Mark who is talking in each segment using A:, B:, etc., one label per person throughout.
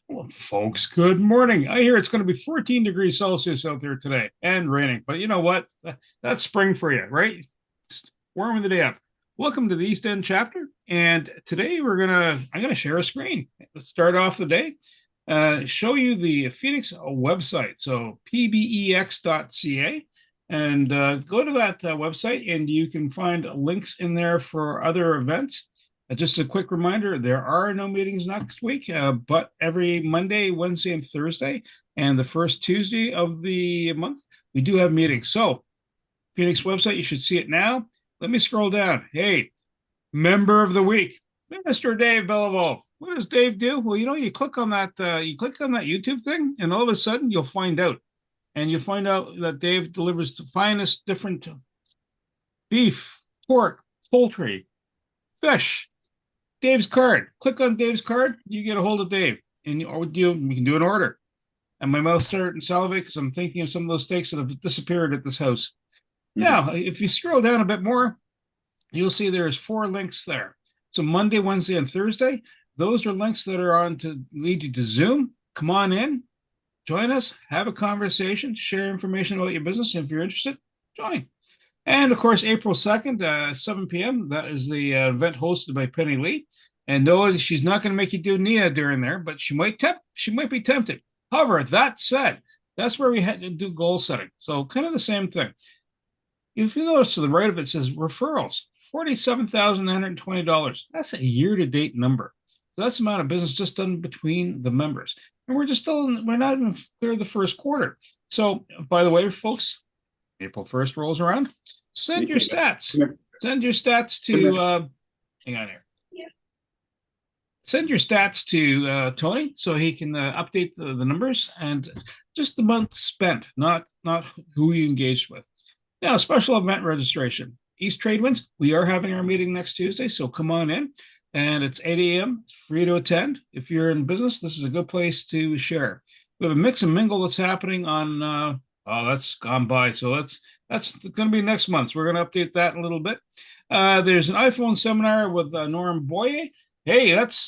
A: Well, folks, good morning. I hear it's going to be 14 degrees Celsius out there today and raining. But you know what? That's spring for you, right? It's warming the day up. Welcome to the East End chapter. And today I'm gonna share a screen. Let's start off the day. Show you the Phoenix website. So pbex.ca. And go to that website and you can find links in there for other events. Just a quick reminder, there are no meetings next week, but every Monday, Wednesday, and Thursday, and the first Tuesday of the month, we do have meetings. So, Phoenix website, you should see it now. Let me scroll down. Hey, member of the week, Mr. Dave Belleville. What does Dave do? Well, you click on that YouTube thing, and all of a sudden you'll find out. And you'll find out that Dave delivers the finest different beef, pork, poultry, fish, Dave's card. Click on Dave's card. You get a hold of Dave, and you can do an order. And my mouth started to salivate because I'm thinking of some of those steaks that have disappeared at this house. Now, if you scroll down a bit more, you'll see there's 4 links there. So Monday, Wednesday, and Thursday, those are links that are on to lead you to Zoom. Come on in, join us, have a conversation, share information about your business. And if you're interested, join. And of course, April 2nd, 7 p.m., that is the event hosted by Penny Lee. And no, she's not going to make you do Nia during there, but she might be tempted. However, that said, that's where we had to do goal setting. So kind of the same thing. If you notice to the right of it, says referrals, $47,920. That's a year-to-date number. So that's the amount of business just done between the members. And we're not even clear the first quarter. So by the way, folks, April 1st rolls around. Send your stats. Send your stats to hang on here. Send your stats to Tony so he can update the numbers and just the month spent, not who you engaged with. Now, special event registration. East Trade Winds, we are having our meeting next Tuesday, so come on in. And it's 8 a.m. It's free to attend. If you're in business, this is a good place to share. We have a mix and mingle that's happening on that's gone by. So that's going to be next month. So we're going to update that a little bit. There's an iPhone seminar with Norm Boye. Hey, that's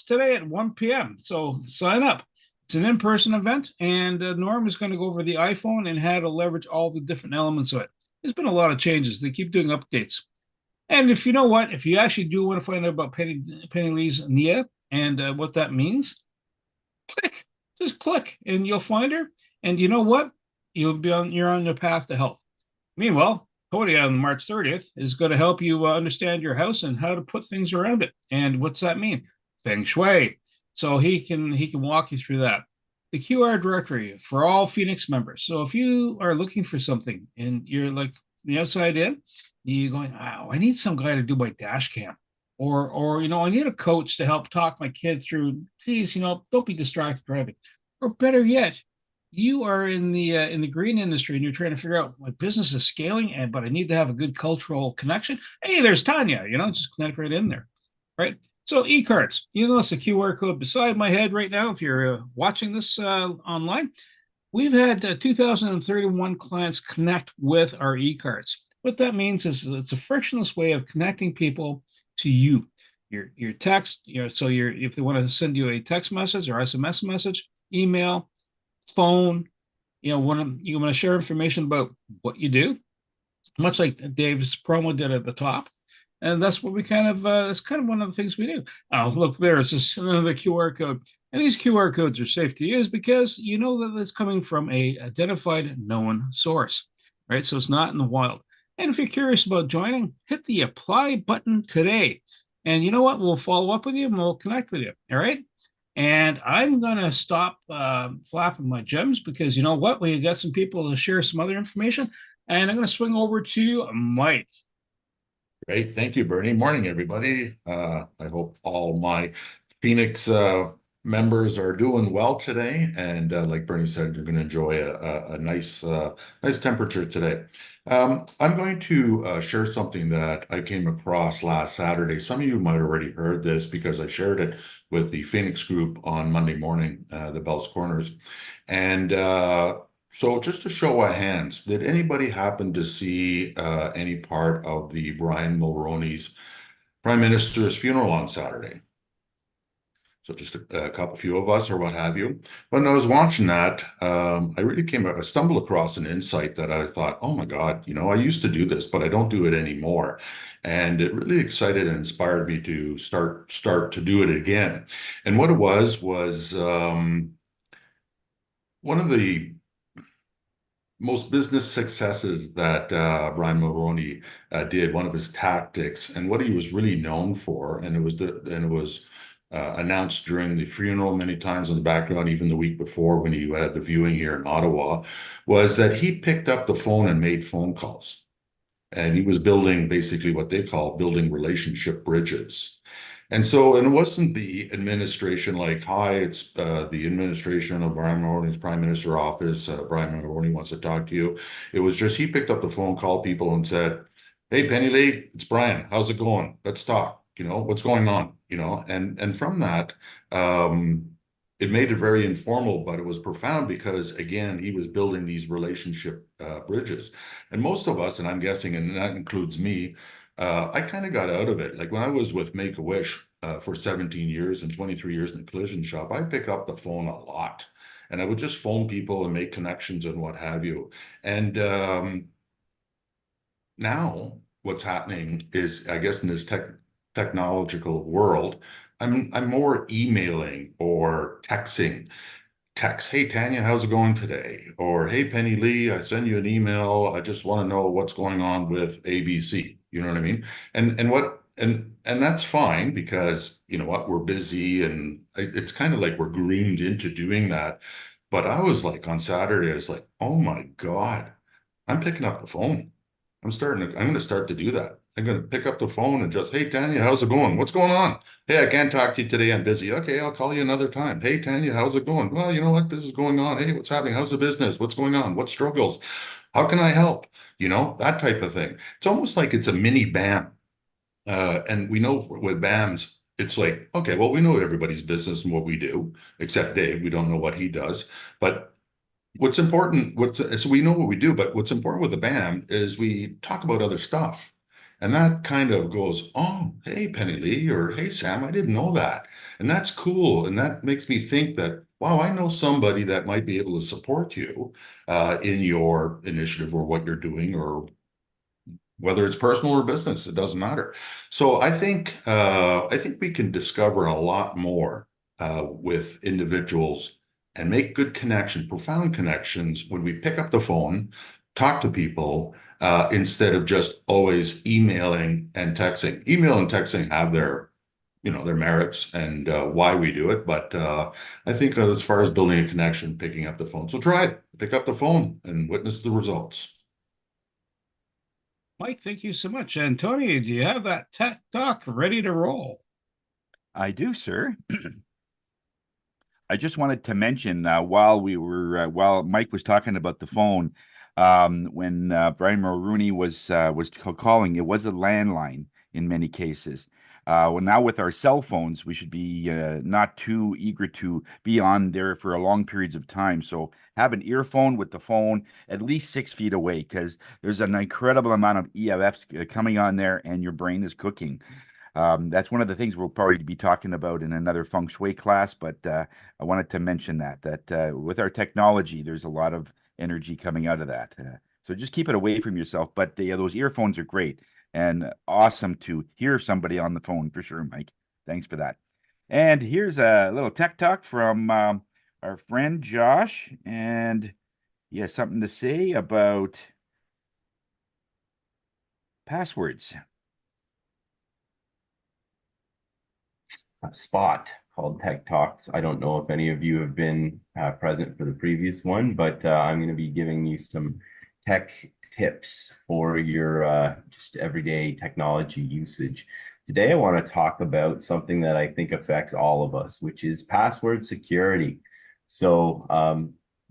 A: today at 1 p.m. So sign up. It's an in-person event, and Norm is going to go over the iPhone and how to leverage all the different elements of it. There's been a lot of changes. They keep doing updates. And if you actually do want to find out about Penny Lee's Nia and what that means, just click, and you'll find her. And you know what? You're on the path to health. Meanwhile, Cody on March 30th is going to help you understand your house and how to put things around it. And what's that mean? Feng Shui. So he can walk you through that. The QR directory for all Phoenix members. So if you are looking for something and you're like the outside in, you're going, oh, I need some guy to do my dash cam. Or I need a coach to help talk my kid through, please, don't be distracted driving. Or better yet, you are in the green industry and you're trying to figure out my business is scaling, but I need to have a good cultural connection. Hey, there's Tanya, just connect right in there, right? So e-cards, you notice the QR code beside my head right now. If you're watching this online, we've had 2,031 clients connect with our e-cards. What that means is it's a frictionless way of connecting people to you. Your text, if they want to send you a text message or SMS message, email, phone, you want to share information about what you do, much like Dave's promo did at the top. And that's what that's kind of one of the things we do. Oh, look, there's just another QR code. And these QR codes are safe to use because you know that it's coming from a identified known source, right? So it's not in the wild. And if you're curious about joining, hit the apply button today. And you know what? We'll follow up with you and we'll connect with you. All right. And I'm going to stop flapping my gems because you know what? We got some people to share some other information. And I'm going to swing over to Mike.
B: Great. Thank you, Bernie. Morning, everybody. I hope all my Phoenix members are doing well today. And like Bernie said, you're going to enjoy a nice temperature today. I'm going to share something that I came across last Saturday. Some of you might have already heard this because I shared it with the Phoenix group on Monday morning, the Bell's Corners. And so just a show of hands, did anybody happen to see any part of the Brian Mulroney's Prime Minister's funeral on Saturday? So just a few of us or what have you. When I was watching that, I really I stumbled across an insight that I thought, oh my God, I used to do this, but I don't do it anymore. And it really excited and inspired me to start to do it again. And what it was one of the most business successes that Brian Mulroney did, one of his tactics, and what he was really known for, and it was announced during the funeral many times in the background, even the week before when he had the viewing here in Ottawa, was that he picked up the phone and made phone calls. And he was building basically what they call building relationship bridges. And it wasn't the administration like, hi, it's the administration of Brian Mulroney's Prime Minister office. Brian Mulroney wants to talk to you. It was just he picked up the phone, called people, and said, "Hey, Penny Lee, it's Brian. How's it going? Let's talk. What's going on? And from that, it made it very informal, but it was profound because again, he was building these relationship bridges. And most of us, and I'm guessing, and that includes me, I kind of got out of it. Like when I was with Make-A-Wish for 17 years and 23 years in the collision shop, I pick up the phone a lot. And I would just phone people and make connections and what have you. And now what's happening is, I guess, in this technological world, I'm more emailing or texting. Text, hey Tanya, how's it going today? Or hey Penny Lee, I send you an email. I just want to know what's going on with ABC. You know what I mean? And that's fine because you know what, we're busy and it's kind of like we're groomed into doing that. But I was like on Saturday, I was like, oh my God, I'm picking up the phone. I'm going to start to do that. I'm going to pick up the phone and just, hey, Tanya, how's it going? What's going on? Hey, I can't talk to you today. I'm busy. Okay, I'll call you another time. Hey, Tanya, how's it going? Well, you know what? This is going on. Hey, what's happening? How's the business? What's going on? What struggles? How can I help? That type of thing. It's almost like it's a mini BAM. And we know with BAMs, it's like, okay, well, we know everybody's business and what we do, except Dave. We don't know what he does. But what's important, so we know what we do, but what's important with the band is we talk about other stuff. And that kind of goes, oh, hey, Penny Lee, or hey, Sam, I didn't know that. And that's cool. And that makes me think that, wow, I know somebody that might be able to support you in your initiative or what you're doing, or whether it's personal or business, it doesn't matter. So I think we can discover a lot more with individuals and make good connection, profound connections when we pick up the phone, talk to people instead of just always emailing and texting. Email and texting have their merits and why we do it. But I think as far as building a connection, picking up the phone. So try it, pick up the phone and witness the results.
A: Mike, thank you so much. And Tony, do you have that tech talk ready to roll?
C: I do, sir. I just wanted to mention while Mike was talking about the phone, when Brian Mulroney was calling, it was a landline in many cases. Well, now with our cell phones, we should be not too eager to be on there for a long periods of time. So have an earphone with the phone at least 6 feet away, because there's an incredible amount of EMFs coming on there, and your brain is cooking. That's one of the things we'll probably be talking about in another feng shui class, but I wanted to mention that with our technology, there's a lot of energy coming out of that. So just keep it away from yourself. But those earphones are great and awesome to hear somebody on the phone for sure, Mike. Thanks for that. And here's a little tech talk from our friend Josh, and he has something to say about passwords.
D: Spot called Tech Talks. I don't know if any of you have been present for the previous one, but I'm going to be giving you some tech tips for your just everyday technology usage. Today, I want to talk about something that I think affects all of us, which is password security. So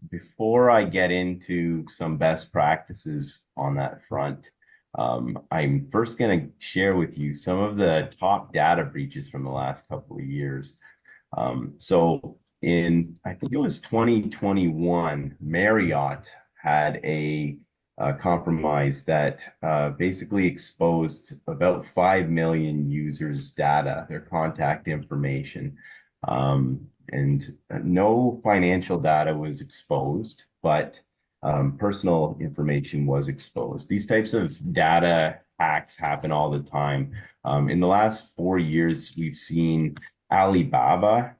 D: before I get into some best practices on that front, I'm first going to share with you some of the top data breaches from the last couple of years. So in, I think it was 2021, Marriott had a compromise that basically exposed about 5 million users' data, their contact information. And no financial data was exposed, but personal information was exposed. These types of data hacks happen all the time. In the last 4 years, we've seen Alibaba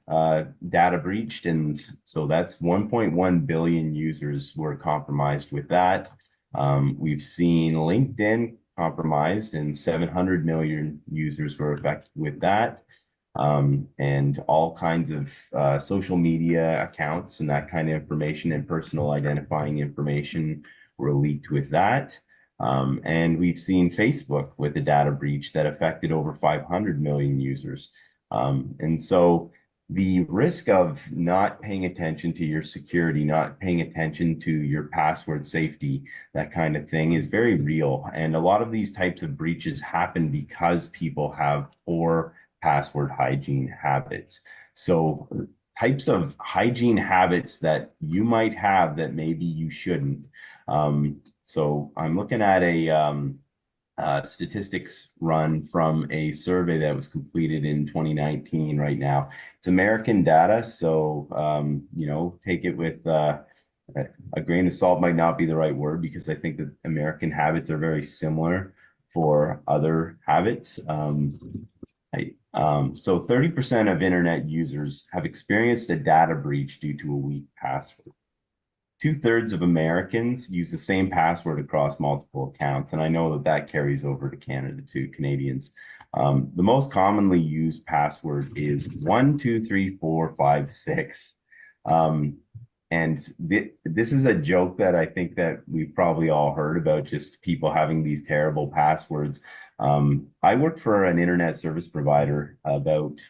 D: data breached, and so that's 1.1 billion users were compromised with that. We've seen LinkedIn compromised, and 700 million users were affected with that. And all kinds of social media accounts and that kind of information and personal identifying information were leaked with that. And we've seen Facebook with a data breach that affected over 500 million users. And so the risk of not paying attention to your security, not paying attention to your password safety, that kind of thing is very real. And a lot of these types of breaches happen because people have poor password hygiene habits. So types of hygiene habits that you might have that maybe you shouldn't. So I'm looking at a statistics run from a survey that was completed in 2019 right now. It's American data, so take it with a grain of salt might not be the right word, because I think that American habits are very similar for other habits. So 30% of internet users have experienced a data breach due to a weak password. 2/3 of Americans use the same password across multiple accounts, and I know that that carries over to Canada too, Canadians. The most commonly used password is 123456. And this is a joke that I think that we've probably all heard about, just people having these terrible passwords. I worked for an internet service provider about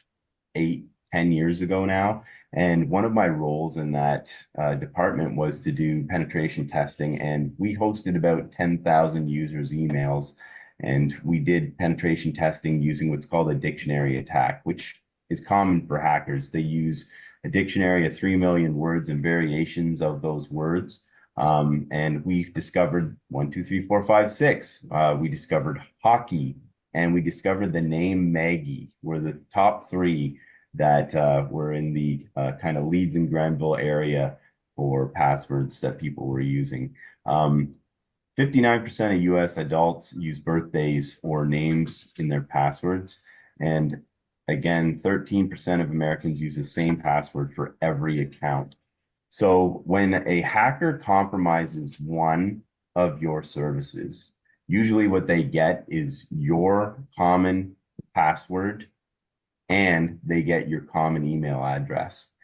D: 8-10 years ago now. And one of my roles in that department was to do penetration testing. And we hosted about 10,000 users' emails. And we did penetration testing using what's called a dictionary attack, which is common for hackers. They use a dictionary of 3 million words and variations of those words. And we discovered 1, 2, 3, 4, 5, 6. We discovered hockey, and we discovered the name Maggie were the top three that were in the kind of Leeds and Grenville area for passwords that people were using. 59% of US adults use birthdays or names in their passwords. And again, 13% of Americans use the same password for every account. So when a hacker compromises one of your services, usually what they get is your common password, and they get your common email address.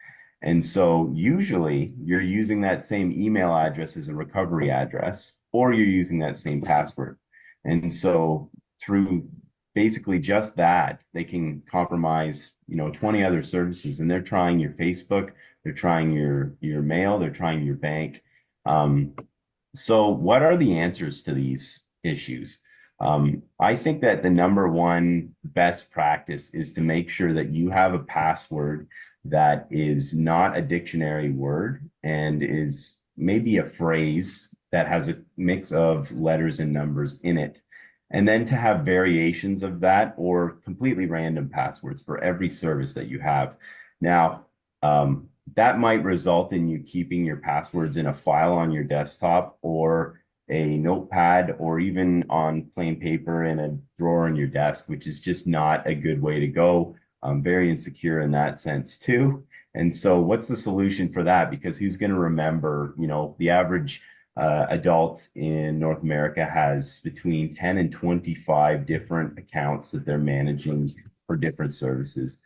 D: And so usually you're using that same email address as a recovery address, or you're using that same password. And so through basically just that, they can compromise, 20 other services, and they're trying your Facebook, they're trying your mail, they're trying your bank. So what are the answers to these issues? I think that the number one best practice is to make sure that you have a password that is not a dictionary word and is maybe a phrase that has a mix of letters and numbers in it. And then to have variations of that or completely random passwords for every service that you have. Now, that might result in you keeping your passwords in a file on your desktop or a notepad, or even on plain paper in a drawer on your desk, which is just not a good way to go. Very insecure in that sense too. And so what's the solution for that? Because who's going to remember, the average adult in North America has between 10 and 25 different accounts that they're managing for different services.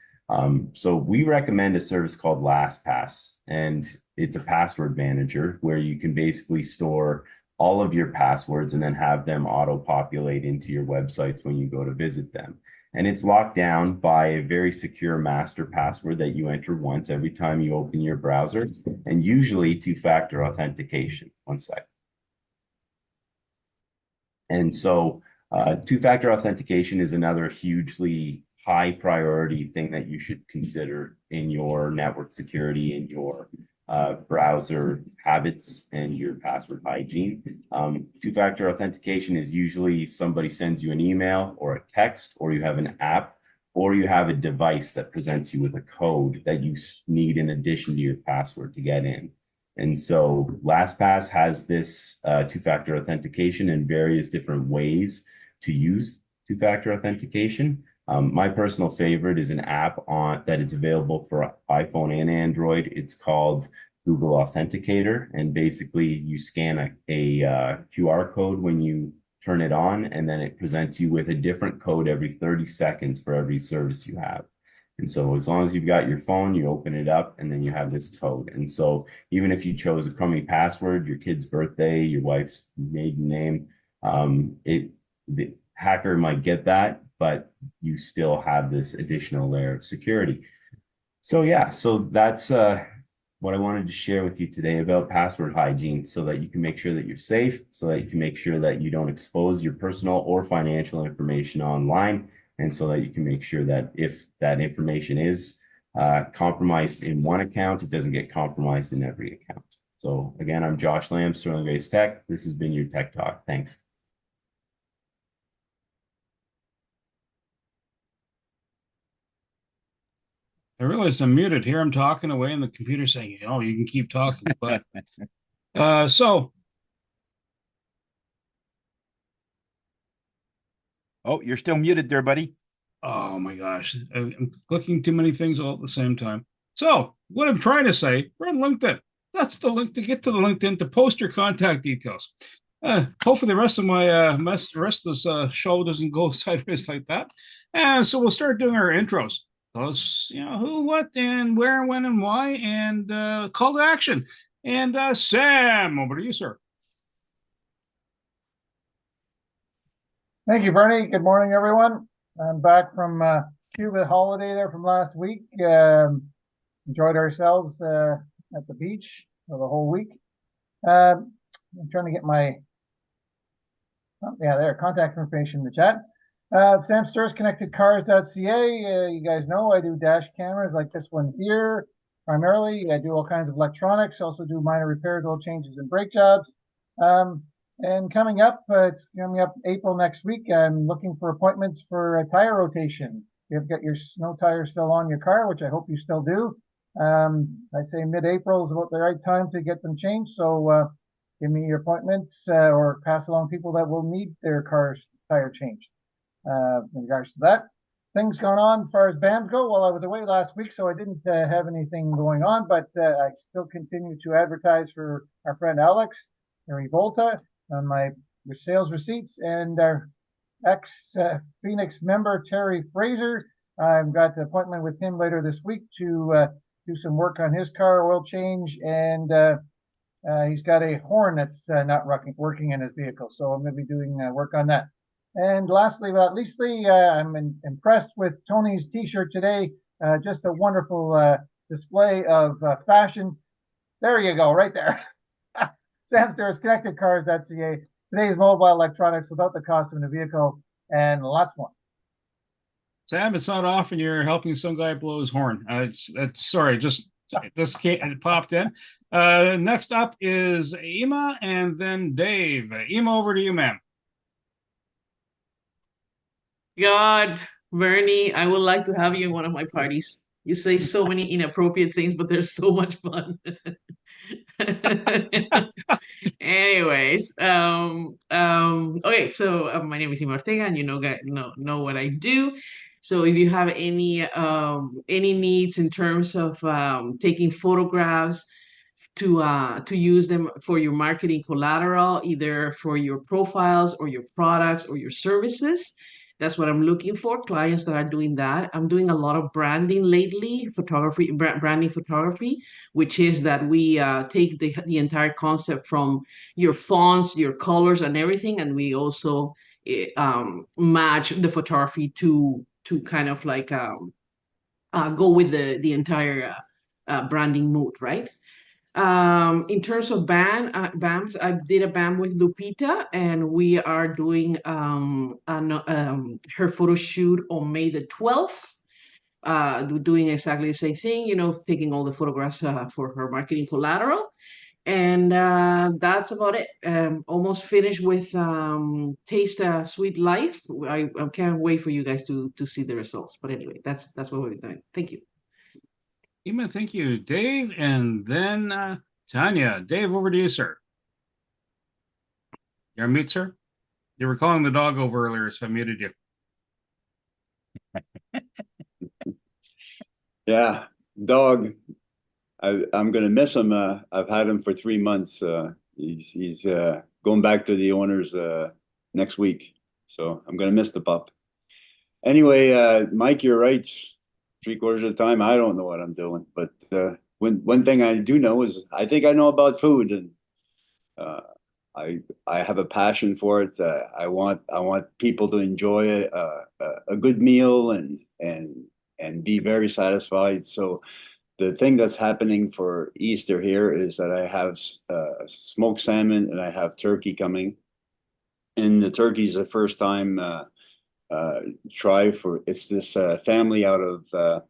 D: So we recommend a service called LastPass, and it's a password manager where you can basically store all of your passwords and then have them auto-populate into your websites when you go to visit them. And it's locked down by a very secure master password that you enter once every time you open your browser, and usually two-factor authentication. One sec. And so two-factor authentication is another hugely high priority thing that you should consider in your network security, in your browser habits, and your password hygiene. Two-factor authentication is usually somebody sends you an email or a text, or you have an app or you have a device that presents you with a code that you need in addition to your password to get in. And so LastPass has this two-factor authentication in various different ways to use two-factor authentication. My personal favorite is an app that is available for iPhone and Android. It's called Google Authenticator, and basically you scan a QR code when you turn it on, and then it presents you with a different code every 30 seconds for every service you have. And so as long as you've got your phone, you open it up and then you have this code. And so even if you chose a crummy password, your kid's birthday, your wife's maiden name, the hacker might get that, but you still have this additional layer of security. So yeah, so that's what I wanted to share with you today about password hygiene, so that you can make sure that you're safe, so that you can make sure that you don't expose your personal or financial information online, and so that you can make sure that if that information is compromised in one account, it doesn't get compromised in every account. So again, I'm Josh Lamb, Sterling Base Tech. This has been your Tech Talk. Thanks.
A: I realized I'm muted here. I'm talking away, and the computer's saying, "Oh, you can keep talking." But so,
C: Oh, you're still muted there, buddy.
A: oh my gosh, I'm clicking too many things all at the same time. So, what I'm trying to say, we're on LinkedIn. That's the link to get to the LinkedIn to post your contact details. Hopefully, the rest of my the rest of this show doesn't go sideways like that. And so we'll start doing our intros. Us, who, what, and where, when, and why, and call to action. And Sam, over to you, sir.
E: Thank you, Bernie. Good morning, everyone. I'm back from Cuba holiday there from last week. Enjoyed ourselves at the beach for the whole week. I'm trying to get my contact information in the chat. Sam Sturs, connectedcars.ca. You guys know I do dash cameras like this one here. Primarily, I do all kinds of electronics. Also do minor repairs, oil changes, and brake jobs. And coming up, it's coming up April next week. I'm looking for appointments for a tire rotation. You've got your snow tire still on your car, which I hope you still do. I'd say mid-April is about the right time to get them changed. So give me your appointments or pass along people that will need their car's tire changed. In regards to that, things going on as far as BAMs go. Well, I was away last week, so I didn't have anything going on, but I still continue to advertise for our friend Alex in Revolta on my sales receipts, and our ex-Phoenix member, Terry Fraser. I've got an appointment with him later this week to do some work on his car, oil change, and he's got a horn that's not working in his vehicle. So I'm going to be doing work on that. And lastly, but not leastly, I'm impressed with Tony's t-shirt today. Just a wonderful display of fashion. There you go, right there. Sam Stairs, connectedcars.ca. Today's mobile electronics without the cost of a vehicle, and lots more.
A: Sam, it's not often you're helping some guy blow his horn. Sorry, this popped in. Next up is Ema and then Dave. Ema, over to you, ma'am.
F: God, Bernie, I would like to have you in one of my parties. You say so many inappropriate things, but there's so much fun. Anyways, okay, so my name is Ima Ortega, and you know what I do. So if you have any needs in terms of taking photographs to use them for your marketing collateral, either for your profiles or your products or your services, that's what I'm looking for, clients that are doing that. I'm doing a lot of branding lately, branding photography, which is that we take the entire concept from your fonts, your colors, and everything, and we also match the photography to kind of like go with the entire branding mood, right? In terms of BAMs, I did a BAM with Lupita, and we are doing her photo shoot on May the 12th. Doing exactly the same thing, taking all the photographs for her marketing collateral. And that's about it. Almost finished with Taste a Sweet Life. I can't wait for you guys to see the results. But anyway, that's what we're doing. Thank you.
A: Ema, thank you, Dave, and then Tanya. Dave, over to you, sir. You're on mute, sir. You were calling the dog over earlier, so I muted you.
G: Yeah, dog. I'm gonna miss him. I've had him for 3 months. He's going back to the owners next week, so I'm gonna miss the pup. Anyway, Mike, you're right. 3/4 of the time, I don't know what I'm doing, but one thing I do know is I think I know about food, and uh, I have a passion for it. I want people to enjoy a good meal and be very satisfied. So the thing that's happening for Easter here is that I have smoked salmon and I have turkey coming. And the turkey is the first time try for it's this family out of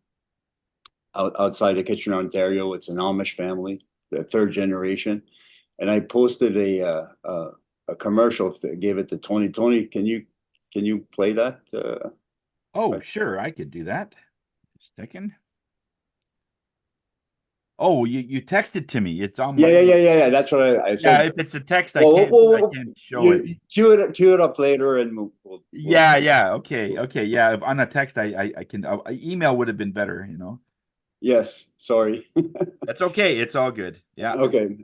G: outside of Kitchener, Ontario. It's an Amish family, the third generation. And I posted a commercial that gave it to 2020. Can you play that?
C: Oh, sure, I could do that. Just a second. Oh, you texted to me. It's on my
G: Yeah. That's what I said.
C: Yeah, if it's a text, I can't show it.
G: Cue it up later, and we'll
C: Yeah. Okay. Yeah, on a text, I can. Email would have been better.
G: Yes, sorry.
C: That's okay. It's all good. Yeah.
G: Okay.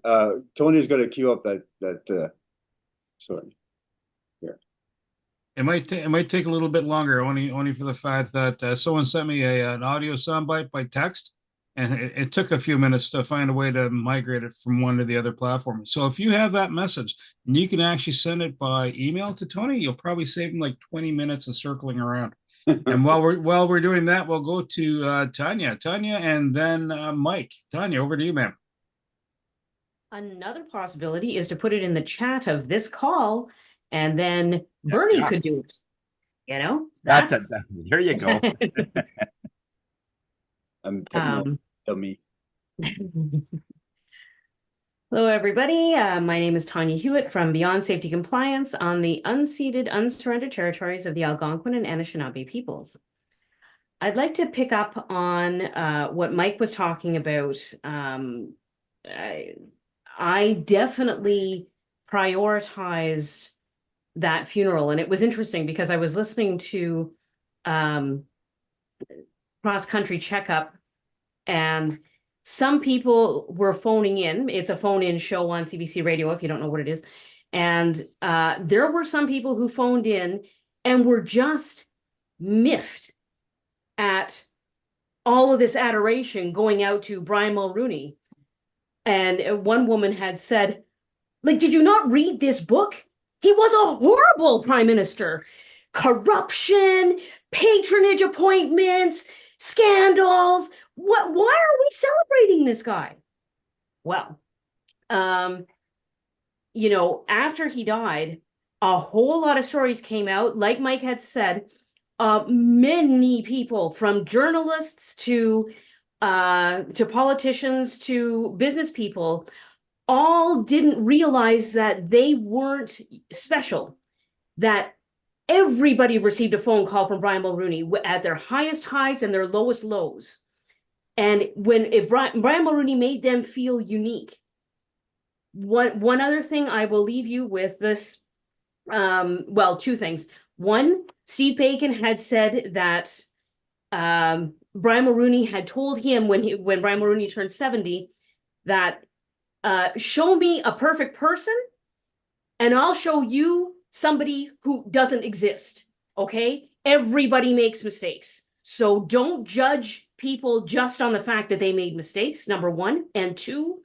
G: Tony's gonna cue up that. Sorry. Here.
A: It might take a little bit longer, only for the fact that someone sent me an audio soundbite by text, and it took a few minutes to find a way to migrate it from one to the other platform. So if you have that message and you can actually send it by email to Tony, you'll probably save him like 20 minutes of circling around. And while we're doing that, we'll go to Tanya, and then Mike. Tanya, over to you, ma'am.
H: Another possibility is to put it in the chat of this call, and then Bernie could do it.
C: There you go.
G: I'm dummy.
H: Hello, everybody. My name is Tanya Hewitt from Beyond Safety Compliance on the unceded, unsurrendered territories of the Algonquin and Anishinaabe peoples. I'd like to pick up on what Mike was talking about. I definitely prioritized that funeral, and it was interesting because I was listening to Cross Country Checkup, and some people were phoning in. It's a phone-in show on CBC Radio, if you don't know what it is. And there were some people who phoned in and were just miffed at all of this adoration going out to Brian Mulroney. And one woman had said, like, did you not read this book? He was a horrible prime minister. Corruption, patronage appointments, scandals. Why are we celebrating this guy? Well, after he died, a whole lot of stories came out. Like Mike had said, many people, from journalists to politicians to business people, all didn't realize that they weren't special, that everybody received a phone call from Brian Mulroney at their highest highs and their lowest lows. And if Brian Mulroney made them feel unique. One other thing I will leave you with this, two things. One, Steve Bacon had said that Brian Mulroney had told him when Brian Mulroney turned 70 that show me a perfect person and I'll show you somebody who doesn't exist. Okay? Everybody makes mistakes. So don't judge people just on the fact that they made mistakes, number one. And two,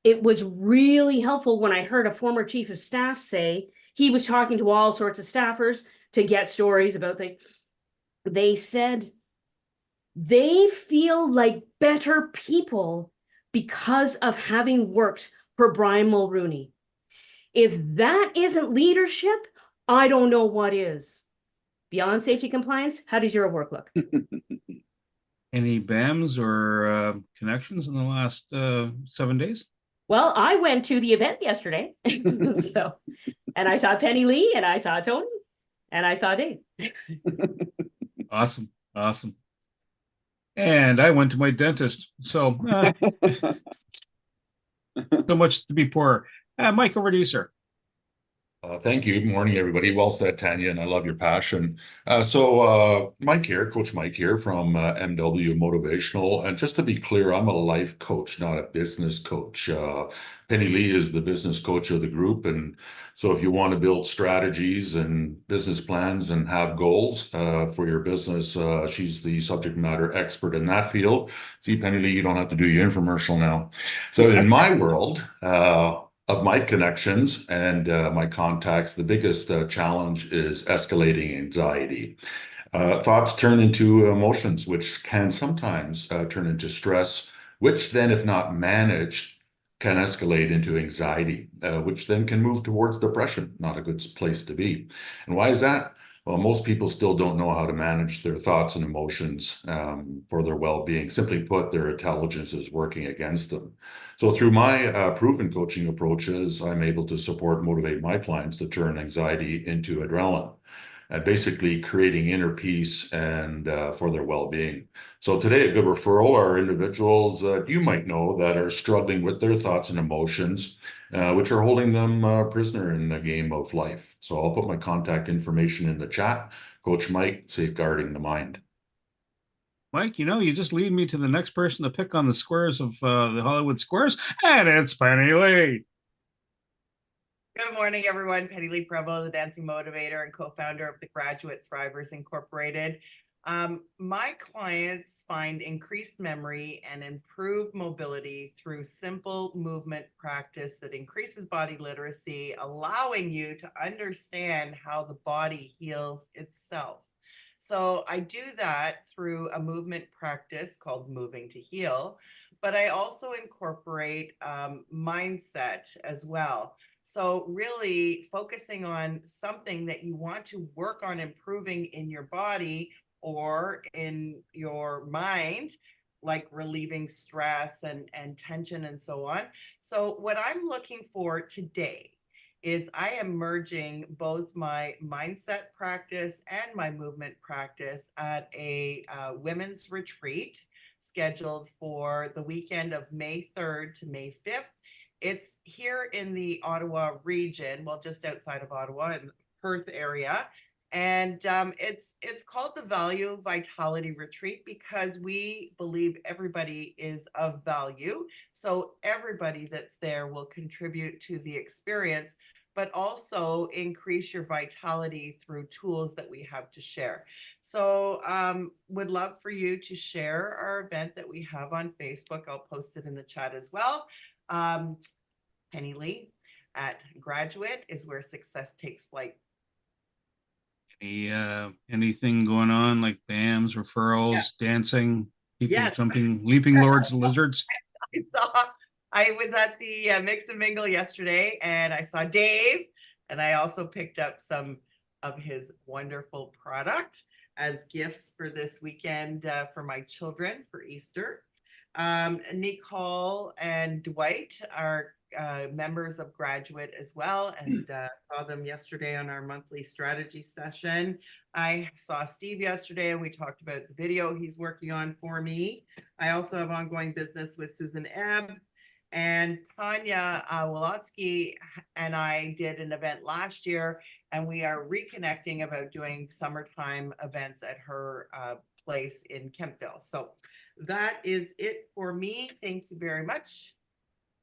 H: it was really helpful when I heard a former chief of staff say he was talking to all sorts of staffers to get stories about things. They said they feel like better people because of having worked for Brian Mulroney. If that isn't leadership, I don't know what is. Beyond Safety Compliance, how does your work look?
A: Any BAMs or connections in the last 7 days?
H: Well, I went to the event yesterday. So, and I saw Penny Lee, and I saw Tony, and I saw Dave.
A: Awesome. Awesome. And I went to my dentist. So, so much to be poor. Mike, over to you, sir.
B: Thank you. Good morning, everybody. Well said, Tanya, and I love your passion. Mike here, Coach Mike here from MW Motivational. And just to be clear, I'm a life coach, not a business coach. Penny Lee is the business coach of the group. And so if you want to build strategies and business plans and have goals for your business, she's the subject matter expert in that field. See, Penny Lee, you don't have to do your infomercial now. So in my world, of my connections and my contacts, the biggest challenge is escalating anxiety. Thoughts turn into emotions, which can sometimes turn into stress, which then, if not managed, can escalate into anxiety, which then can move towards depression. Not a good place to be. And why is that? Well, most people still don't know how to manage their thoughts and emotions for their well-being. Simply put, their intelligence is working against them. So through my proven coaching approaches, I'm able to support, motivate my clients to turn anxiety into adrenaline, basically creating inner peace and for their well-being. So today, a good referral are individuals you might know that are struggling with their thoughts and emotions, which are holding them prisoner in the game of life. So I'll put my contact information in the chat. Coach Mike, Safeguarding the Mind.
A: Mike, you just lead me to the next person to pick on the squares of the Hollywood Squares, and it's Penny Lee.
I: Good morning, everyone. Penny Lee Prevost, the dancing motivator and co-founder of the Graduate Thrivers Incorporated. My clients find increased memory and improved mobility through simple movement practice that increases body literacy, allowing you to understand how the body heals itself. So I do that through a movement practice called Moving to Heal, but I also incorporate mindset as well. So really focusing on something that you want to work on improving in your body or in your mind, like relieving stress and tension and so on. So what I'm looking for today is I am merging both my mindset practice and my movement practice at a women's retreat scheduled for the weekend of May 3rd to May 5th. It's here in the Ottawa region, well, just outside of Ottawa in the Perth area. And it's called the Value Vitality Retreat because we believe everybody is of value. So everybody that's there will contribute to the experience, but also increase your vitality through tools that we have to share. So would love for you to share our event that we have on Facebook. I'll post it in the chat as well. Penny Lee at Graduate is where success takes flight.
A: Anything going on like BAMs, referrals, dancing, people
I: Yes.
A: jumping, leaping lords, lizards?
I: I was at the Mix and Mingle yesterday and I saw Dave, and I also picked up some of his wonderful product as gifts for this weekend for my children for Easter. Nicole and Dwight are members of Graduate as well, and saw them yesterday on our monthly strategy session. I saw Steve yesterday and we talked about the video he's working on for me. I also have ongoing business with Susan Ebb, and Tanya Wolotsky and I did an event last year, and we are reconnecting about doing summertime events at her place in Kemptville. So that is it for me. Thank you very much.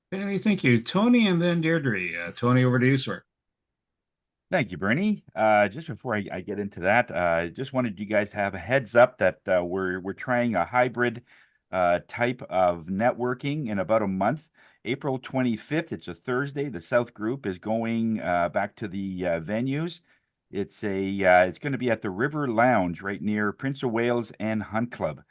A: Penny, thank you. Tony and then Deirdre. Tony, over to you, sir.
C: Thank you, Bernie. Just before I get into that, I just wanted you guys to have a heads up that we're trying a hybrid type of networking in about a month. April 25th, it's a Thursday. The South Group is going back to the venues. It's going to be at the River Lounge right near Prince of Wales and Hunt Club.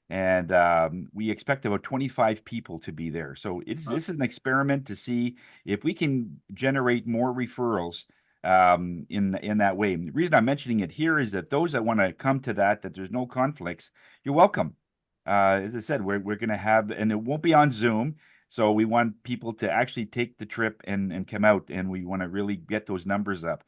C: And we expect about 25 people to be there. So this is an experiment to see if we can generate more referrals in that way. And the reason I'm mentioning it here is that those that want to come to that there's no conflicts, you're welcome. As I said, we're going to have, and it won't be on Zoom. So we want people to actually take the trip and come out, and we want to really get those numbers up.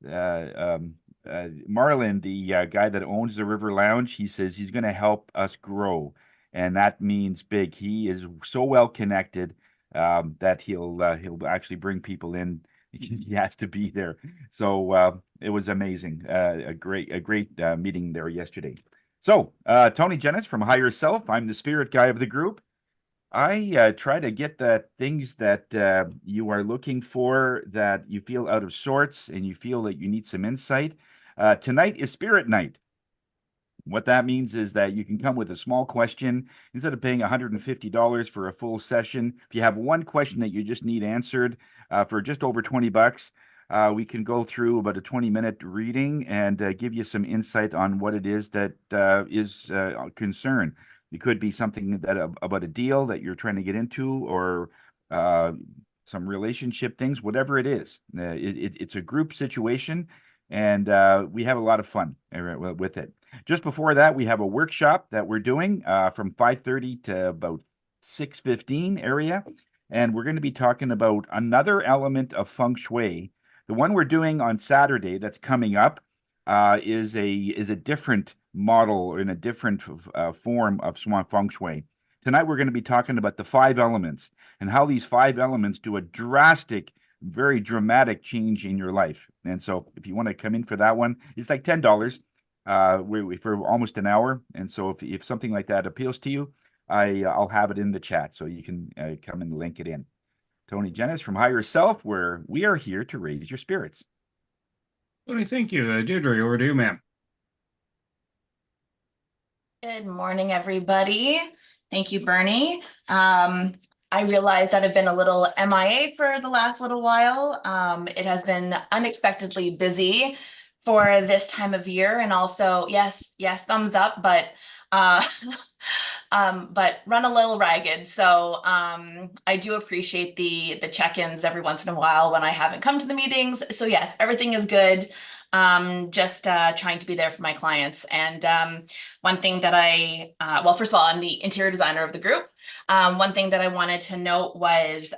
C: Marlon, the guy that owns the River Lounge, he says he's going to help us grow, and that means big. He is so well connected that he'll actually bring people in. He has to be there. So it was amazing. A great meeting there yesterday. So Tony Jennis from Higher Self. I'm the spirit guy of the group. I try to get the things that you are looking for, that you feel out of sorts and you feel that you need some insight. Tonight is Spirit Night. What that means is that you can come with a small question instead of paying $150 for a full session. If you have one question that you just need answered for just over $20, we can go through about a 20-minute reading and give you some insight on what it is that is a concern. It could be something that about a deal that you're trying to get into, or some relationship things, whatever it is. It's a group situation, and we have a lot of fun with it. Just before that, we have a workshop that we're doing from 5:30 to about 6:15 area, and we're going to be talking about another element of feng shui. The one we're doing on Saturday that's coming up is a different model, or in a different form of feng shui. Tonight, we're going to be talking about the 5 elements and how these 5 elements do a drastic, very dramatic change in your life. And so if you want to come in for that one, it's like $10 for almost an hour. And so if something like that appeals to you, I'll have it in the chat so you can come and link it in. Tony Jennis from Higher Self, where we are here to raise your spirits.
A: Tony, thank you. Deirdre, over to you, ma'am.
J: Good morning, everybody. Thank you, Bernie. I realize that I've been a little MIA for the last little while. It has been unexpectedly busy for this time of year, and also, yes, thumbs up, but run a little ragged. So I do appreciate the check-ins every once in a while when I haven't come to the meetings. So yes, everything is good. Just trying to be there for my clients. And one thing that well, first of all, I'm the interior designer of the group. One thing that I wanted to note was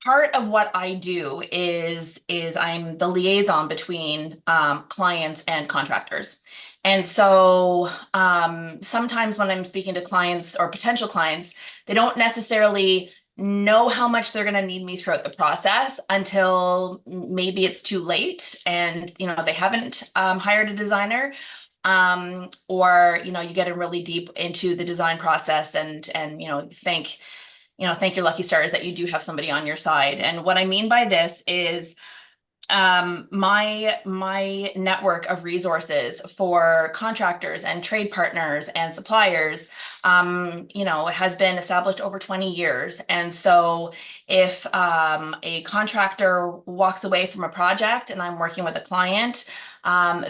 J: part of what I do is I'm the liaison between clients and contractors. And so sometimes when I'm speaking to clients or potential clients, they don't necessarily know how much they're going to need me throughout the process until maybe it's too late and they haven't hired a designer, or you get really deep into the design process and thank your lucky stars that you do have somebody on your side. And what I mean by this is my network of resources for contractors and trade partners and suppliers, has been established over 20 years. And so if a contractor walks away from a project and I'm working with a client,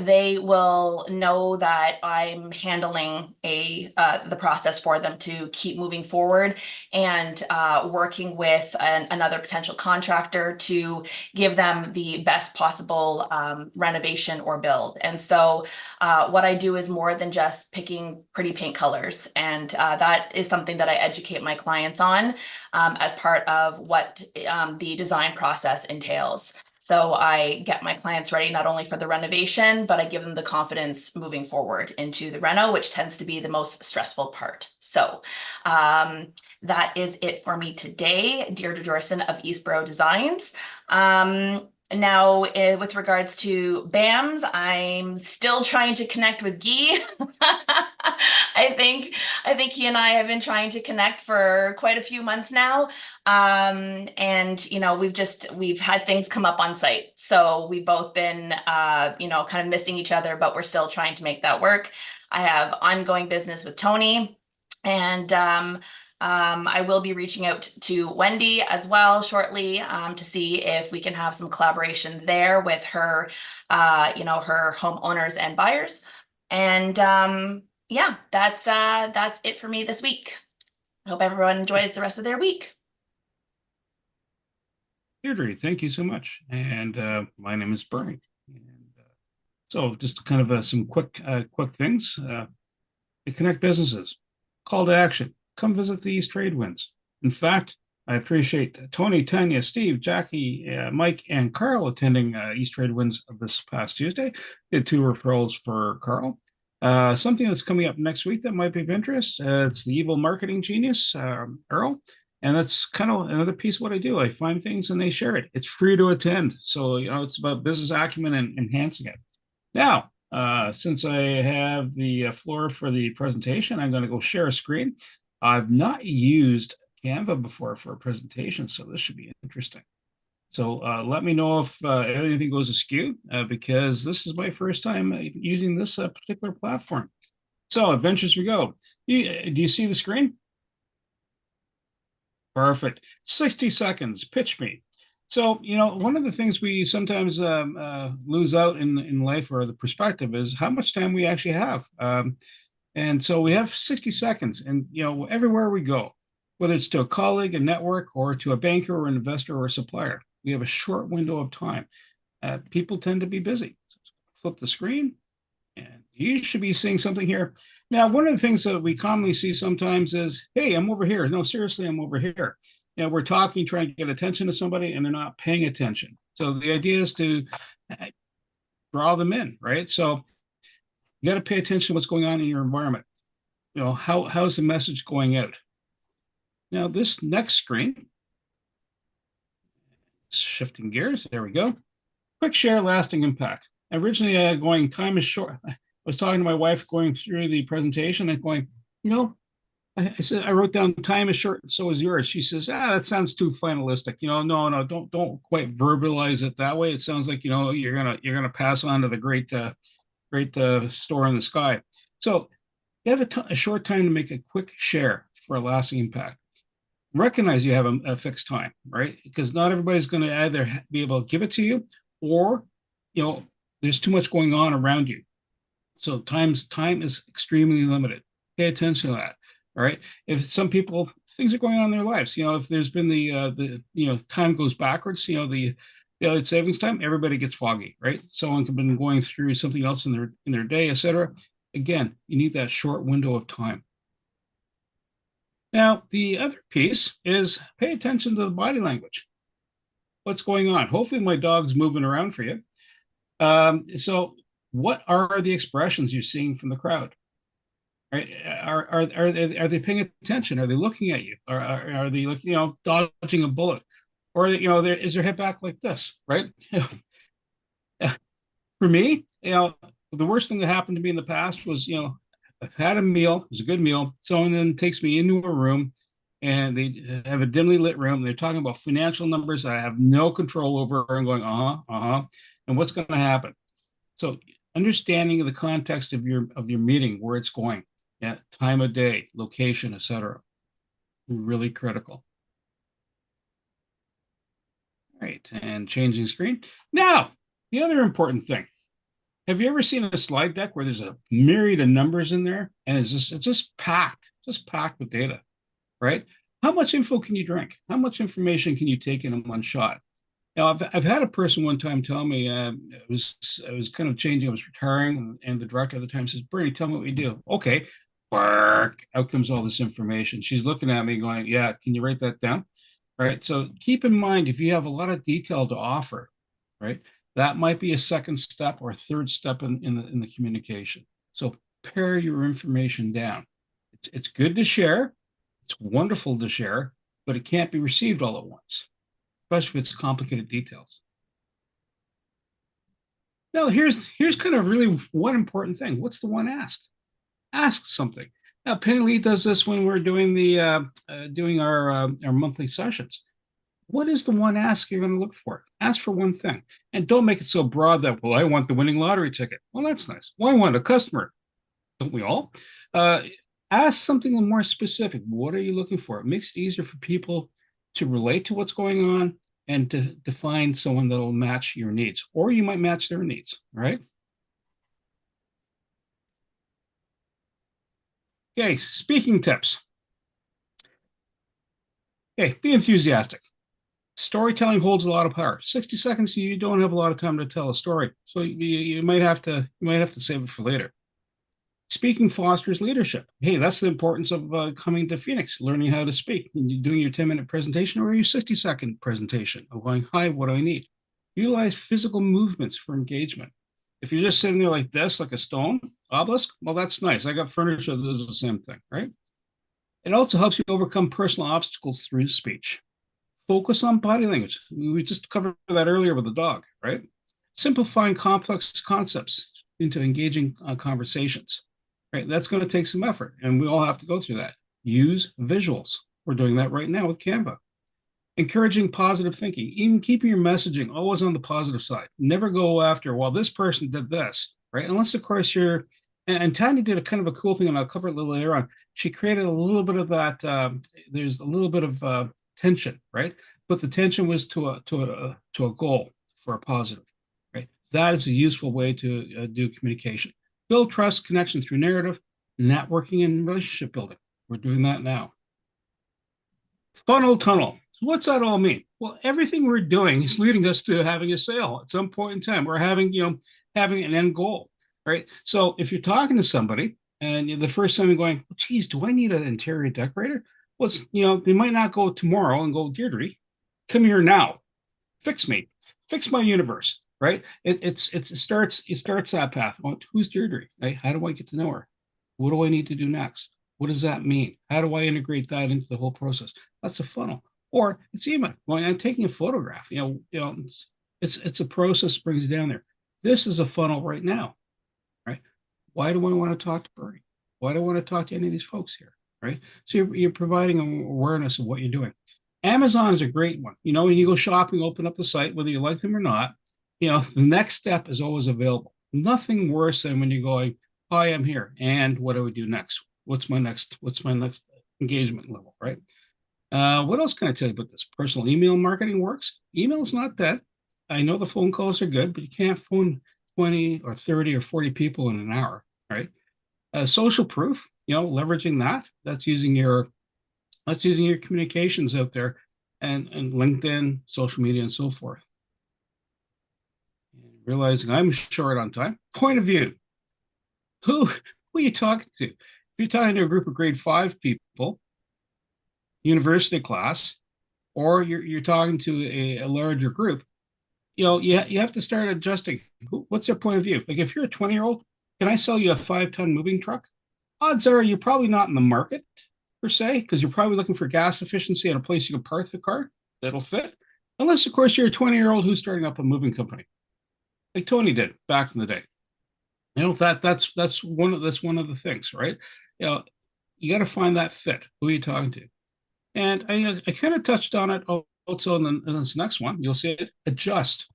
J: they will know that I'm handling the process for them to keep moving forward, and working with another potential contractor to give them the best possible renovation or build. And so what I do is more than just picking pretty paint colors. And that is something that I educate my clients on as part of what the design process entails. So I get my clients ready not only for the renovation, but I give them the confidence moving forward into the reno, which tends to be the most stressful part. So that is it for me today. Deirdre Dorson of Eastboro Designs. Now, with regards to BAMs, I'm still trying to connect with Guy. I think he and I have been trying to connect for quite a few months now. And we've had things come up on site. So we've both been kind of missing each other, but we're still trying to make that work. I have ongoing business with Tony, and I will be reaching out to Wendy as well shortly to see if we can have some collaboration there with her, her homeowners and buyers. And yeah, that's it for me this week. I hope everyone enjoys the rest of their week.
A: Deirdre, thank you so much. And my name is Bernie. And so just kind of some quick things to connect businesses. Call to action. come visit the East Trade Winds. In fact, I appreciate Tony, Tanya, Steve, Jackie, Mike, and Carl attending East Trade Winds this past Tuesday. Did 2 referrals for Carl. Something that's coming up next week that might be of interest. It's the evil marketing genius, Earl. And that's kind of another piece of what I do. I find things and they share it. It's free to attend. So, it's about business acumen and enhancing it. Now, since I have the floor for the presentation, I'm going to go share a screen. I've not used Canva before for a presentation, so this should be interesting. So let me know if anything goes askew, because this is my first time using this particular platform. So adventures we go. Do you see the screen? Perfect. 60 seconds, pitch me. So, one of the things we sometimes lose out in life, or the perspective, is how much time we actually have. And so we have 60 seconds, and, everywhere we go, whether it's to a colleague, a network, or to a banker or an investor or a supplier, we have a short window of time. People tend to be busy. So flip the screen, and you should be seeing something here. Now, one of the things that we commonly see sometimes is, hey, I'm over here. No, seriously, I'm over here. We're talking, trying to get attention to somebody, and they're not paying attention. So the idea is to draw them in, right? So you got to pay attention to what's going on in your environment. How's the message going out? Now, this next screen, shifting gears, there we go. Quick share, lasting impact. Originally, going time is short. I was talking to my wife going through the presentation and going, I said, I wrote down time is short, so is yours. She says, that sounds too finalistic. No, don't quite verbalize it that way. It sounds like, you're gonna pass on to the great store in the sky. So you have a short time to make a quick share for a lasting impact. Recognize you have a fixed time, right? Because not everybody's going to either be able to give it to you, or, there's too much going on around you. So time is extremely limited. Pay attention to that. All right. If some people, things are going on in their lives, if there's been the time goes backwards, the savings time, everybody gets foggy, right? Someone could have been going through something else in their day, etc. Again, you need that short window of time. Now, the other piece is pay attention to the body language. What's going on? Hopefully my dog's moving around for you. So what are the expressions you're seeing from the crowd? Right? Are they paying attention? Are they looking at you? Are they looking, dodging a bullet? Or, is their head back like this, right? For me, the worst thing that happened to me in the past was, I've had a meal, it was a good meal. Someone then takes me into a room, and they have a dimly lit room. They're talking about financial numbers that I have no control over. I'm going, and what's going to happen? So understanding the context of your meeting, where it's going, time of day, location, etc. Really critical. All right, and changing screen. Now, the other important thing. Have you ever seen a slide deck where there's a myriad of numbers in there, and it's just packed with data, right? How much info can you drink? How much information can you take in one shot? Now, I've had a person one time tell me, I was kind of changing, I was retiring, and the director at the time says, Bernie, tell me what we do. Okay, bark, out comes all this information. She's looking at me going, yeah, can you write that down? Right, so keep in mind, if you have a lot of detail to offer, right, that might be a second step or third step in the communication. So pare your information down. It's good to share. It's wonderful to share, but it can't be received all at once, especially if it's complicated details. Now, here's kind of really one important thing. What's the one ask? Ask something. Now, Penny Lee does this when we're doing our monthly sessions. What is the one ask you're going to look for? Ask for one thing, and don't make it so broad that, well, I want the winning lottery ticket. Well, that's nice. Well, I want a customer. Don't we all? Ask something more specific. What are you looking for? It makes it easier for people to relate to what's going on and to find someone that will match your needs, or you might match their needs, right? Okay, speaking tips. Okay, be enthusiastic. Storytelling holds a lot of power. 60 seconds, you don't have a lot of time to tell a story, so you might have to save it for later. Speaking fosters leadership. Hey, that's the importance of coming to Phoenix, learning how to speak. And you're doing your 10-minute presentation or your 60-second presentation of going, hi, what do I need? Utilize physical movements for engagement. If you're just sitting there like this, like a stone obelisk, well, that's nice. I got furniture that does the same thing, right? It also helps you overcome personal obstacles through speech. Focus on body language. We just covered that earlier with the dog, right? Simplifying complex concepts into engaging conversations, right? That's going to take some effort, and we all have to go through that. Use visuals. We're doing that right now with Canva. Encouraging positive thinking, even keeping your messaging always on the positive side. Never go after, well, this person did this, right? Unless, of course, you're, and Tanya did a kind of a cool thing, and I'll cover it a little later on. She created a little bit of that, there's a little bit of tension, right? But the tension was to a goal for a positive, right? That is a useful way to do communication. Build trust, connection through narrative, networking, and relationship building. We're doing that now. Funnel tunnel. So what's that all mean? Well, everything we're doing is leading us to having a sale at some point in time. We're having, having an end goal, right? So if you're talking to somebody and the first time you're going, well, geez, do I need an interior decorator? Well, they might not go tomorrow and go, Deirdre, come here now, fix me, fix my universe, right? It starts that path. Well, who's Deirdre? Right? How do I get to know her? What do I need to do next? What does that mean? How do I integrate that into the whole process? That's a funnel. Or it's even going, I'm taking a photograph. It's a process brings down there. This is a funnel right now, right? Why do I want to talk to Bernie? Why do I want to talk to any of these folks here, right? So you're providing awareness of what you're doing. Amazon is a great one. When you go shopping, open up the site, whether you like them or not, the next step is always available. Nothing worse than when you're going, hi, I'm here. And what do we do next? What's my next engagement level, right? What else can I tell you about this? Personal email marketing works. Email is not dead. I know the phone calls are good, but you can't phone 20 or 30 or 40 people in an hour, right? Social proof, leveraging that. That's using your communications out there and LinkedIn, social media, and so forth. And realizing I'm short on time. Point of view. Who are you talking to? If you're talking to a group of grade 5 people, university class, or you're talking to a larger group, you have to start adjusting. What's their point of view? Like if you're a 20-year-old, can I sell you a 5-ton moving truck? Odds are you're probably not in the market per se, because you're probably looking for gas efficiency and a place you can park the car that'll fit. Unless, of course, you're a 20-year-old who's starting up a moving company, like Tony did back in the day. That's one of the things, right? You got to find that fit. Who are you talking to? And I kind of touched on it also in this next one. You'll see it. Adjust.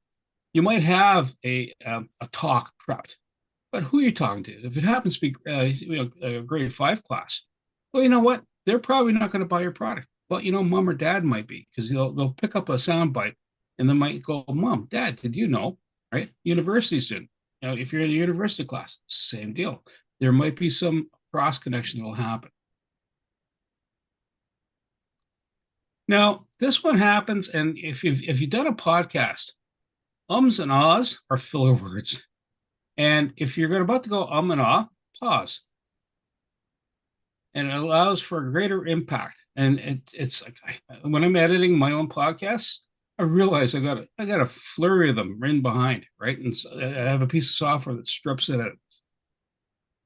A: You might have a talk prepped, but who are you talking to? If it happens to be a grade 5 class, well, you know what? They're probably not going to buy your product. But mom or dad might be, because they'll pick up a sound bite and they might go, Mom, Dad, did you know? Right? University student. If you're in a university class, same deal. There might be some cross connection that'll happen. Now, this one happens, and if you've done a podcast, ums and ahs are filler words. And if you're about to go and ah, pause. And it allows for a greater impact. And it's like when I'm editing my own podcasts, I realize I got a flurry of them in behind, right? And so I have a piece of software that strips it out.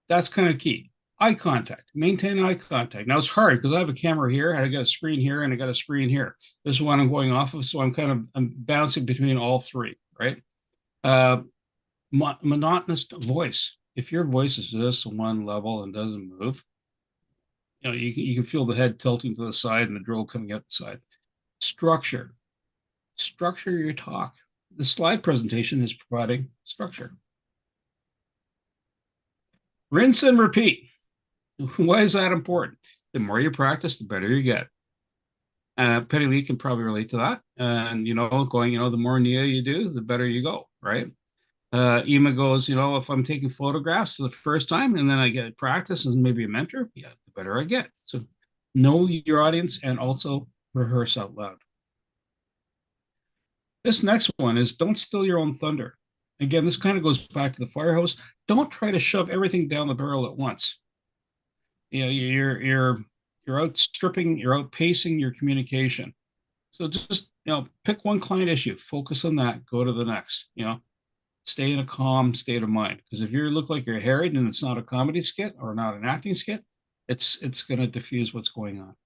A: That's kind of key. Eye contact, maintain eye contact. Now it's hard because I have a camera here, and I got a screen here, and I got a screen here. This is what I'm going off of, so I'm bouncing between all three, right? Monotonous voice. If your voice is just one level and doesn't move, you can feel the head tilting to the side and the drill coming out the side. Structure your talk. The slide presentation is providing structure. Rinse and repeat. Why is that important? The more you practice, the better you get. Penny Lee can probably relate to that. And, the more NIA you do, the better you go, right? Ema goes, if I'm taking photographs for the first time and then I get practice as maybe a mentor, the better I get. So know your audience and also rehearse out loud. This next one is don't steal your own thunder. Again, this kind of goes back to the fire hose. Don't try to shove everything down the barrel at once. You're outstripping, you're outpacing your communication. So just pick one client issue, focus on that, go to the next. Stay in a calm state of mind. Because if you look like you're harried and it's not a comedy skit or not an acting skit, it's going to diffuse what's going on.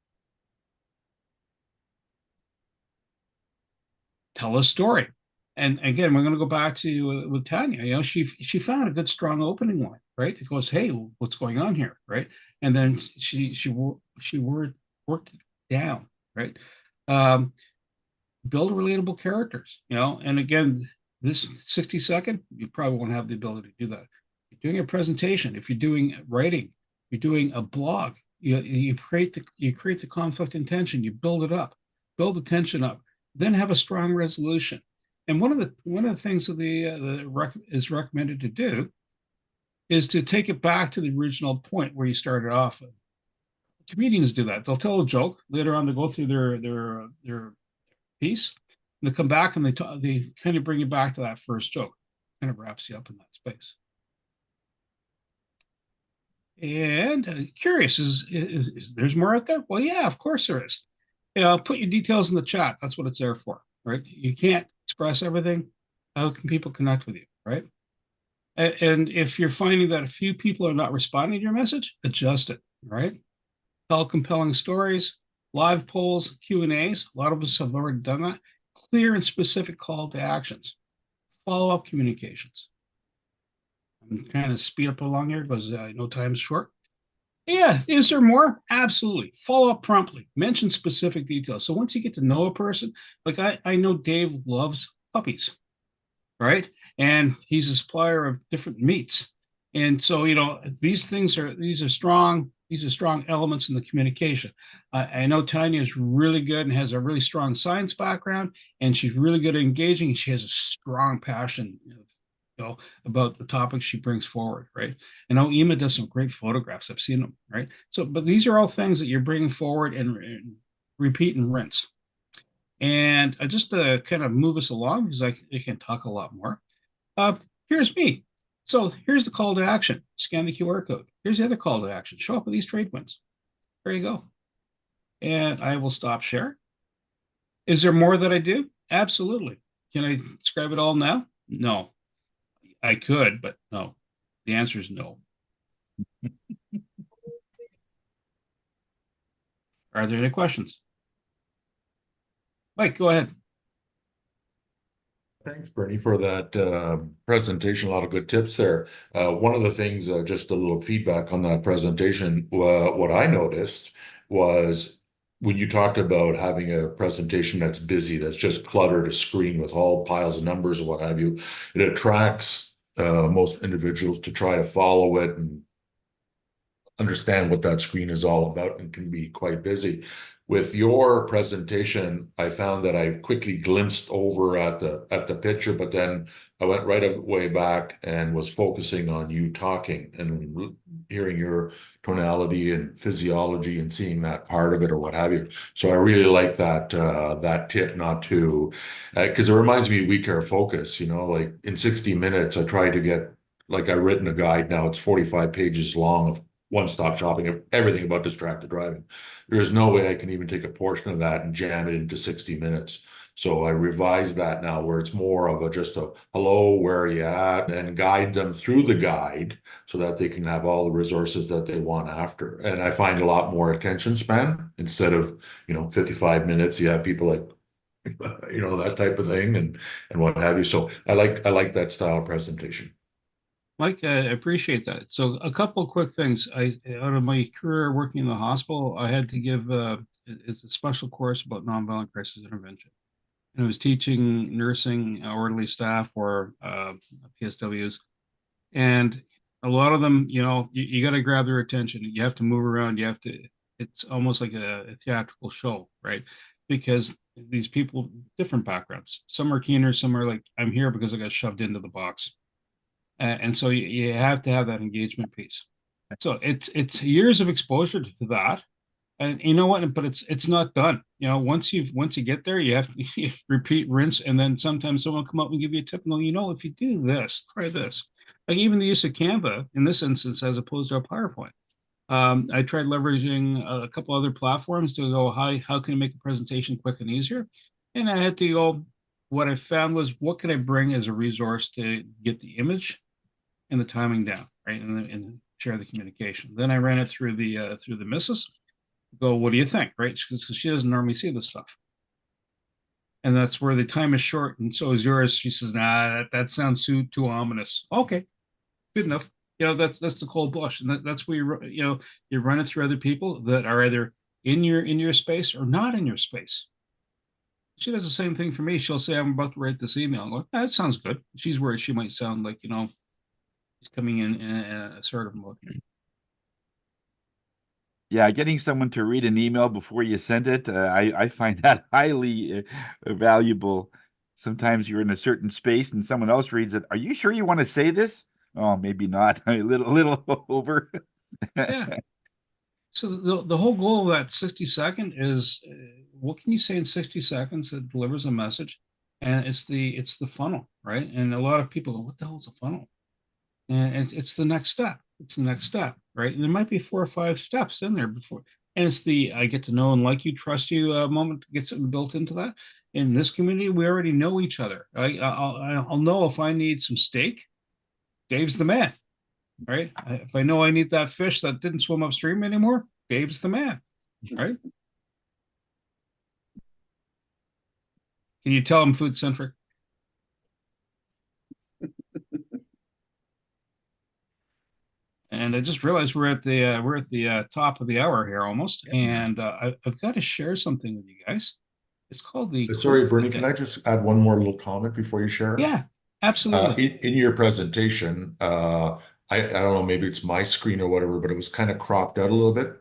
A: Tell a story. And again, we're going to go back to with Tanya. She found a good strong opening line, right? It goes, "Hey, what's going on here?" Right? And then she worked it down, right? Build relatable characters, And again, this 60-second, you probably won't have the ability to do that. You're doing a presentation. If you're doing writing, you're doing a blog. You create the conflict and tension. You build it up, build the tension up, then have a strong resolution. And one of the things that is recommended to do is to take it back to the original point where you started off. Comedians do that. They'll tell a joke later on. They go through their piece, and they come back and they kind of bring you back to that first joke. Kind of wraps you up in that space. And curious, is there's more out there? Well, yeah, of course there is. Put your details in the chat. That's what it's there for, right? You can't express everything. How can people connect with you, right? And if you're finding that a few people are not responding to your message, adjust it, right? Tell compelling stories, live polls, Q&As. A lot of us have already done that. Clear and specific call to actions. Follow-up communications. I'm kind of speed up along here because I know time's short. Yeah, is there more? Absolutely. Follow up promptly. Mention specific details. So once you get to know a person, like I know Dave loves puppies, right? And he's a supplier of different meats. And so, these are strong elements in the communication. I know Tanya is really good and has a really strong science background, and she's really good at engaging. She has a strong passion, about the topics she brings forward, right? I know Ema does some great photographs. I've seen them, right? So, but these are all things that you're bringing forward and repeat and rinse. And just to kind of move us along, because I can talk a lot more. Here's me. So here's the call to action. Scan the QR code. Here's the other call to action. Show up with these trade wins. There you go. And I will stop share. Is there more that I do? Absolutely. Can I describe it all now? No. I could, but no. The answer is no. Are there any questions? Mike, go ahead.
B: Thanks, Bernie, for that presentation. A lot of good tips there. One of the things, just a little feedback on that presentation, what I noticed was when you talked about having a presentation that's busy, that's just cluttered, a screen with all piles of numbers or what have you, it attracts most individuals to try to follow it and understand what that screen is all about, and can be quite busy. With your presentation, I found that I quickly glimpsed over at the picture, but then I went right way back and was focusing on you talking and hearing your tonality and physiology and seeing that part of it or what have you. So I really like that tip, not to, because it reminds me of We Care Focus. Like in 60 minutes, I try to get, like I've written a guide now. It's 45 pages long of one-stop shopping of everything about distracted driving. There's no way I can even take a portion of that and jam it into 60 minutes. So I revised that now, where it's more of just a hello, where are you at, and guide them through the guide so that they can have all the resources that they want after. And I find a lot more attention span instead of 55 minutes. You have people like that type of thing and what have you. So I like that style presentation.
A: Mike, I appreciate that. So a couple of quick things. Out of my career working in the hospital, I had to give it's a special course about nonviolent crisis intervention. And I was teaching nursing, orderly staff, or PSWs. And a lot of them, you got to grab their attention. You have to move around. It's almost like a theatrical show, right? Because these people, different backgrounds. Some are keener, some are like, I'm here because I got shoved into the box. And so you have to have that engagement piece. So it's years of exposure to that. And you know what? But it's not done. Once you get there, you have to you repeat, rinse, and then sometimes someone will come up and give you a tip. No, if you do this, try this. Like even the use of Canva in this instance, as opposed to a PowerPoint. I tried leveraging a couple other platforms to go, how can I make the presentation quick and easier? And I had to go, what I found was, what can I bring as a resource to get the image and the timing down, right? And share the communication. Then I ran it through the missus, go, what do you think, right? Because she doesn't normally see this stuff. And that's where the time is short, and so is yours. She says, nah, that sounds too ominous. Okay, good enough. That's the cold blush, and that's where you run it through other people that are either in your space or not in your space. She does the same thing for me. She'll say, I'm about to write this email. I'm going, that sounds good. She's worried she might sound like, she's coming in a assertive mode.
C: Yeah, getting someone to read an email before you send it, I find that highly valuable. Sometimes you're in a certain space and someone else reads it. Are you sure you want to say this? Oh, maybe not. A little over.
A: Yeah. So the whole goal of that 60-second is, what can you say in 60 seconds that delivers a message? And it's the funnel, right? And a lot of people go, what the hell is a funnel? And it's the next step. It's the next step, right? And there might be 4 or 5 steps in there before. And it's the I get to know and like you, trust you moment to get something built into that. In this community, we already know each other. I'll know if I need some steak, Dave's the man, right? If I know I need that fish that didn't swim upstream anymore, Dave's the man, right? Can you tell I'm food centric? And I just realized we're at the top of the hour here almost, and I've got to share something with you guys. It's called the.
B: Sorry, Bernie, can I just add one more little comment before you share?
A: Yeah, absolutely.
B: In your presentation, I don't know, maybe it's my screen or whatever, but it was kind of cropped out a little bit.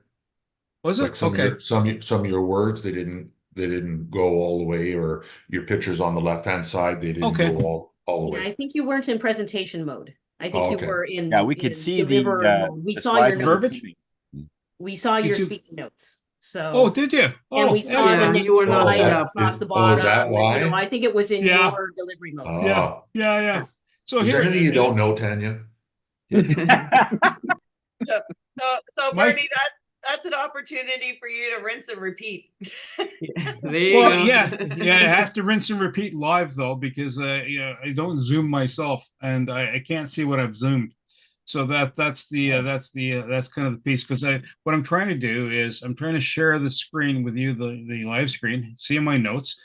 A: Was it?
B: Like some
A: Okay.
B: of your words, they didn't go all the way, or your pictures on the left-hand side, they didn't
A: Okay.
B: go all the
H: Yeah,
B: way.
H: I think you weren't in presentation mode. I think you
B: Okay.
H: were in.
C: Yeah, we could
H: in
C: see
H: deliver mode. We
C: the
H: saw your
C: slides that were
H: notes.
A: verbiage?
C: moving.
H: We saw
A: You
H: your
A: see-
H: speaking notes. So.
A: Oh, did you?
H: And
A: Oh,
H: we saw
A: excellent.
H: the
F: Yeah, you were not
H: next
F: lined
H: slide
F: up.
H: across the
B: Is
H: bottom.
B: that why?
H: I think it was in
A: Yeah.
H: your delivery mode.
B: Ah.
A: Yeah. So
B: Is
A: here,
B: there anything you don't know, Tanya?
I: So
A: Mike?
I: Bernie, that's an opportunity for you to rinse and repeat.
F: There you
A: Well,
F: go.
A: yeah. I have to rinse and repeat live though, because I don't zoom myself, and I can't see what I've zoomed. So that's kind of the piece, because what I'm trying to do is I'm trying to share the screen with you, the live screen, seeing my notes,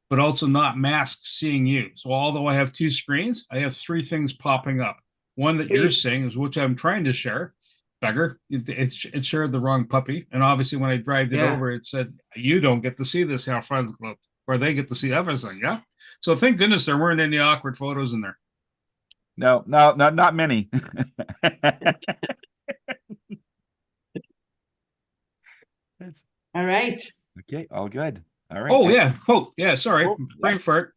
A: but also not mask seeing you. So although I have 2 screens, I have 3 things popping up. One that you're seeing is which I'm trying to share. Beggar, it shared the wrong puppy, and obviously when I dragged it over, it said you don't get to see this, how friends look, where they get to see everything. Yeah. So thank goodness there weren't any awkward photos in there.
C: No, not many.
F: All right.
C: Okay, all good. All right.
A: Oh yeah, quote. Yeah, sorry,
C: Quote,
A: brain
C: yeah.
A: fart.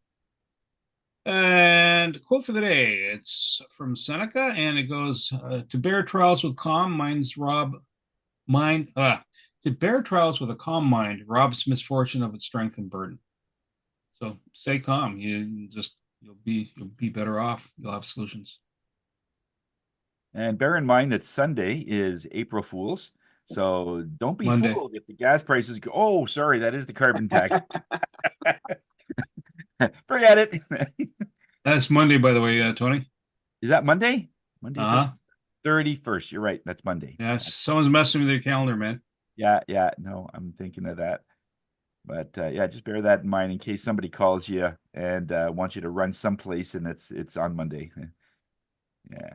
A: And quote for the day. It's from Seneca, and it goes, "To bear trials with calm minds rob mind. To bear trials with a calm mind robs misfortune of its strength and burden." So stay calm. You'll be better off. You'll have solutions.
C: And bear in mind that Sunday is April Fool's. So don't be
A: Monday.
C: fooled if the gas prices go. Oh, sorry, that is the carbon tax. Forget it.
A: That's Monday, by the way, Tony.
C: Is that Monday? Monday,
A: Uh-huh.
C: 31st. You're right. That's Monday.
A: Yeah, someone's messing with your calendar, man.
C: Yeah. No, I'm thinking of that. But yeah, just bear that in mind in case somebody calls you and wants you to run someplace and it's on Monday. Yeah.